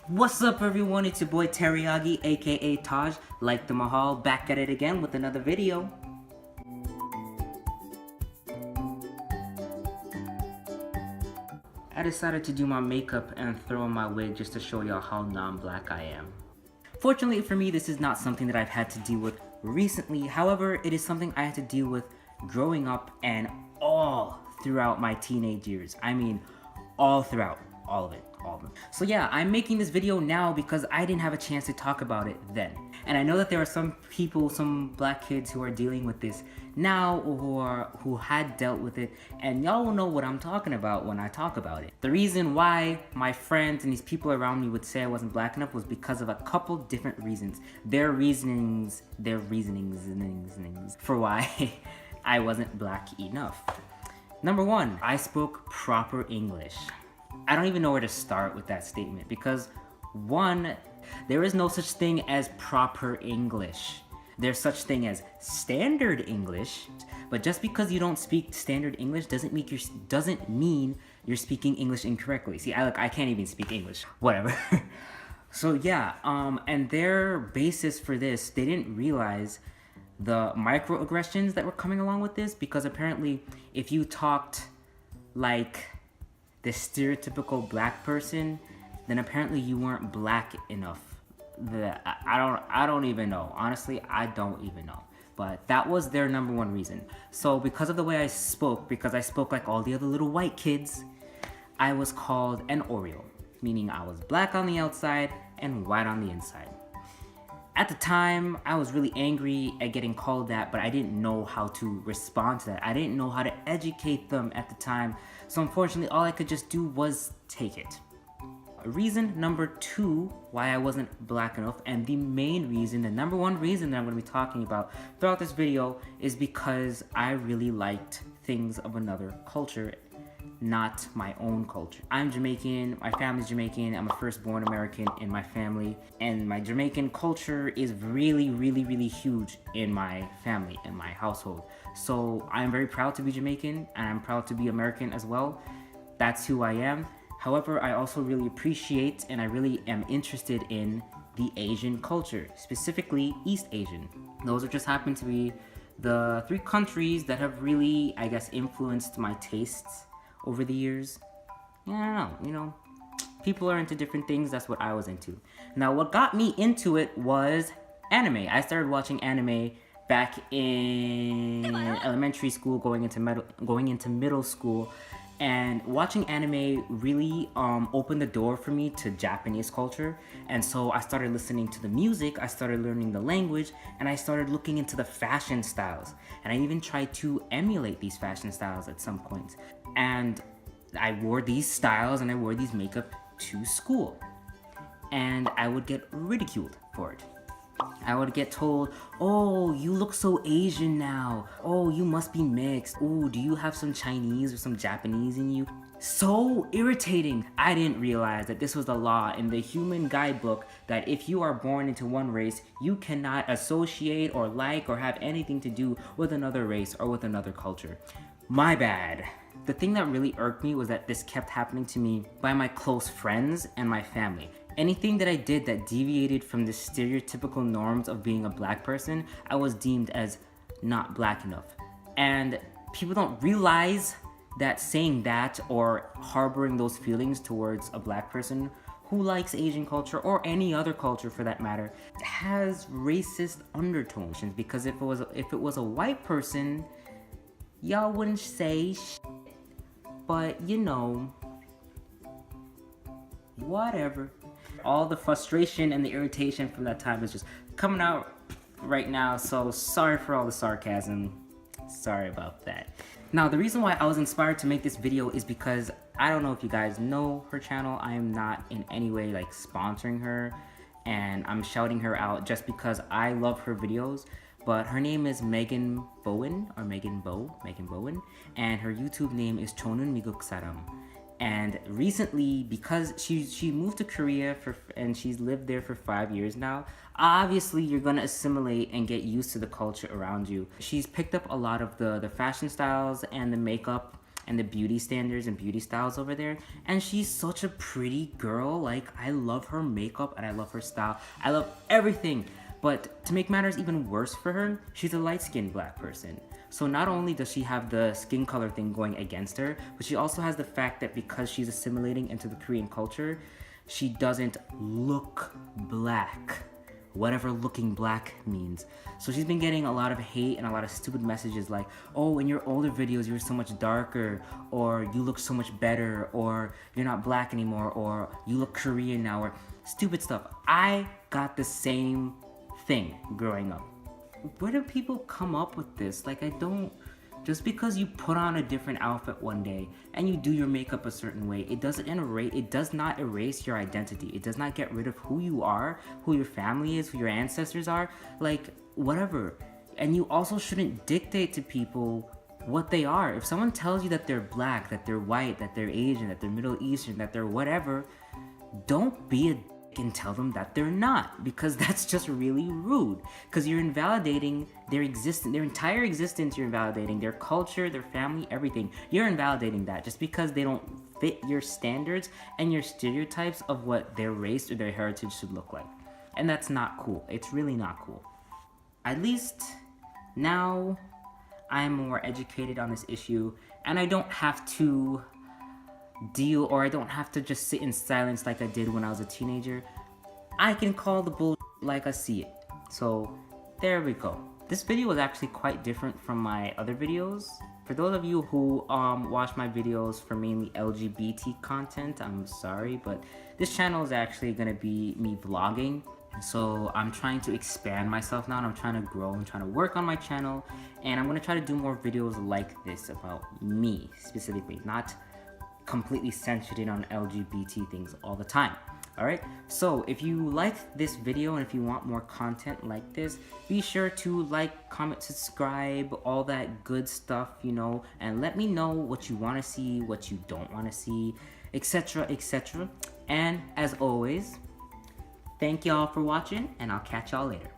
What's up everyone, it's your boy Teriyagii aka Taj, like the Mahal, back at it again with another video. I decided to do my makeup and throw on my wig just to show y'all how non-black I am. Fortunately for me, this is not something that I've had to deal with recently. However, it is something I had to deal with growing up and all throughout my teenage years. I mean, all throughout, all of it. So yeah, I'm making this video now because I didn't have a chance to talk about it then. And I know that there are some people, some black kids who are dealing with this now or who had dealt with it, and y'all will know what I'm talking about when I talk about it. The reason why my friends and these people around me would say I wasn't black enough was because of a couple different reasons. Their reasonings for why I wasn't black enough. Number one, I spoke proper English. I don't even know where to start with that statement because one, there is no such thing as proper English. There's such thing as standard English, but just because you don't speak standard English doesn't mean you're speaking English incorrectly. See, I can't even speak English. Whatever. So yeah, and their basis for this, they didn't realize the microaggressions that were coming along with this, because apparently if you talked like the stereotypical black person, then apparently you weren't black enough. I don't even know. Honestly, I don't even know. But that was their number one reason. So because of the way I spoke, because I spoke like all the other little white kids, I was called an Oreo, meaning I was black on the outside and white on the inside. At the time, I was really angry at getting called that, but I didn't know how to respond to that. I didn't know how to educate them at the time. So unfortunately, all I could just do was take it. Reason number two why I wasn't black enough, and the main reason, the number one reason that I'm going to be talking about throughout this video, is because I really liked things of another culture, not my own culture. I'm Jamaican, my family's Jamaican, I'm a firstborn American in my family, and my Jamaican culture is really huge in my family, in my household. So I'm very proud to be Jamaican, and I'm proud to be American as well. That's who I am. However, I also really appreciate and I really am interested in the Asian culture, specifically East Asian. Those are just happen to be the three countries that have really, I guess, influenced my tastes over the years. Yeah, I don't know, you know, people are into different things. That's what I was into. Now, what got me into it was anime. I started watching anime back in elementary school, going into middle school, and watching anime really opened the door for me to Japanese culture. And so I started listening to the music, I started learning the language, and I started looking into the fashion styles. And I even tried to emulate these fashion styles at some point. And I wore these styles and I wore these makeup to school. And I would get ridiculed for it. I would get told, oh, you look so Asian now. Oh, you must be mixed. Oh, do you have some Chinese or some Japanese in you? So irritating. I didn't realize that this was the law in the human guidebook that if you are born into one race, you cannot associate or like or have anything to do with another race or with another culture. My bad. The thing that really irked me was that this kept happening to me by my close friends and my family. Anything that I did that deviated from the stereotypical norms of being a black person, I was deemed as not black enough. And people don't realize that saying that or harboring those feelings towards a black person who likes Asian culture or any other culture for that matter has racist undertones. Because if it was a white person, y'all wouldn't say shit. But you know, whatever. All the frustration and the irritation from that time is just coming out right now, so sorry for all the sarcasm. Sorry about that. Now, the reason why I was inspired to make this video is because I don't know if you guys know her channel. I am not in any way like sponsoring her, and I'm shouting her out just because I love her videos. But her name is Megan Bowen, or Megan Bowen, and her YouTube name is Chonun Miguk Saram. And recently, because she moved to Korea and she's lived there for 5 years now, obviously you're gonna assimilate and get used to the culture around you. She's picked up a lot of the fashion styles and the makeup and the beauty standards and beauty styles over there. And she's such a pretty girl. Like, I love her makeup and I love her style. I love everything. But to make matters even worse for her, she's a light-skinned black person. So not only does she have the skin color thing going against her, but she also has the fact that because she's assimilating into the Korean culture, she doesn't look black. Whatever looking black means. So she's been getting a lot of hate and a lot of stupid messages like, oh, in your older videos you were so much darker, or you look so much better, or you're not black anymore, or you look Korean now, or stupid stuff. I got the same thing growing up. Where do people come up with this? Like, I don't... Just because you put on a different outfit one day and you do your makeup a certain way, it does not erase your identity. It does not get rid of who you are, who your family is, who your ancestors are, like, whatever. And you also shouldn't dictate to people what they are. If someone tells you that they're black, that they're white, that they're Asian, that they're Middle Eastern, that they're whatever, don't be a and tell them that they're not, because that's just really rude, because you're invalidating their existence, their entire existence. You're invalidating their culture, their family, everything. You're invalidating that just because they don't fit your standards and your stereotypes of what their race or their heritage should look like. And that's not cool. It's really not cool. At least now I'm more educated on this issue, and I don't have to I don't have to just sit in silence like I did when I was a teenager. I can call the bull like I see it. So there we go. This video was actually quite different from my other videos. For those of you who watch my videos for mainly LGBT content, I'm sorry, but this channel is actually gonna be me vlogging. So I'm trying to expand myself now, and I'm trying to grow and trying to work on my channel, and I'm gonna try to do more videos like this about me specifically, not completely centered in on LGBT things all the time. Alright, so if you like this video and if you want more content like this, be sure to like, comment, subscribe, all that good stuff, you know, and let me know what you want to see, what you don't want to see, etc, etc. And as always, thank y'all for watching, and I'll catch y'all later.